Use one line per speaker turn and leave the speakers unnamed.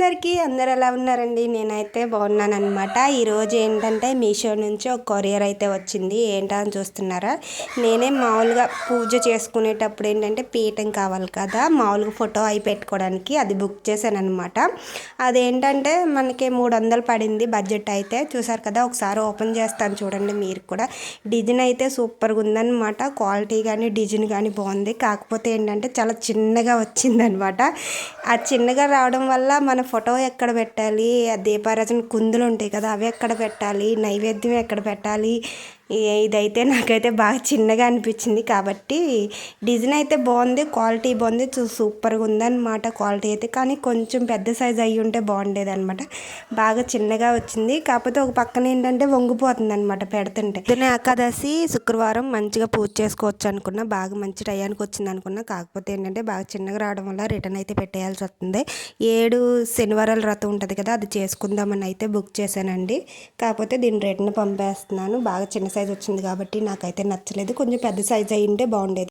అందరికీ అందరు ఎలా ఉన్నారండి? నేనైతే బాగున్నానన్నమాట. ఈరోజు ఏంటంటే మీషో నుంచి ఒక కొరియర్ అయితే వచ్చింది. ఏంటా అని చూస్తున్నారా? నేనే మామూలుగా పూజ చేసుకునేటప్పుడు ఏంటంటే పీఠం కావాలి కదా, మామూలుగా ఫోటో అయి పెట్టుకోవడానికి, అది బుక్ చేశాను అనమాట. అదేంటంటే మనకి 300 పడింది బడ్జెట్ అయితే. చూసారు కదా, ఒకసారి ఓపెన్ చేస్తాను చూడండి మీరు కూడా. డిజైన్ అయితే సూపర్గా ఉందన్నమాట. క్వాలిటీ కానీ డిజైన్ కానీ బాగుంది. కాకపోతే ఏంటంటే చాలా చిన్నగా వచ్చిందనమాట. ఆ చిన్నగా రావడం వల్ల మన ఫోటో ఎక్కడ పెట్టాలి, ఆ దీపారాజన కుందులు ఉంటాయి కదా, అవి ఎక్కడ పెట్టాలి, నైవేద్యం ఎక్కడ పెట్టాలి, ఇదైతే నాకైతే బాగా చిన్నగా అనిపించింది. కాబట్టి డిజైన్ అయితే బాగుంది, క్వాలిటీ బాగుంది, సూపర్గా ఉందన్నమాట క్వాలిటీ అయితే. కానీ కొంచెం పెద్ద సైజ్ అయ్యి ఉంటే బాగుండేది అనమాట. బాగా చిన్నగా వచ్చింది. కాకపోతే ఒక పక్కన ఏంటంటే వంగిపోతుంది అనమాట పెడుతుంటే. పొద్దున ఏకాదశి శుక్రవారం మంచిగా పూజ చేసుకోవచ్చు అనుకున్నా, బాగా మంచి టయానికి వచ్చింది అనుకున్నా. కాకపోతే ఏంటంటే బాగా చిన్నగా రావడం వల్ల రిటర్న్ అయితే పెట్టేయాల్సి వస్తుంది. 7 శనివారాల వ్రతం ఉంటుంది కదా, అది చేసుకుందామని అయితే బుక్ చేశానండి. కాకపోతే దీన్ని రిటర్న్ పంపేస్తున్నాను. బాగా చిన్న సైజ్ వచ్చింది కాబట్టి నాకైతే నచ్చలేదు. కొంచెం పెద్ద సైజ్ అయ్యి ఉంటే బాగుండేది.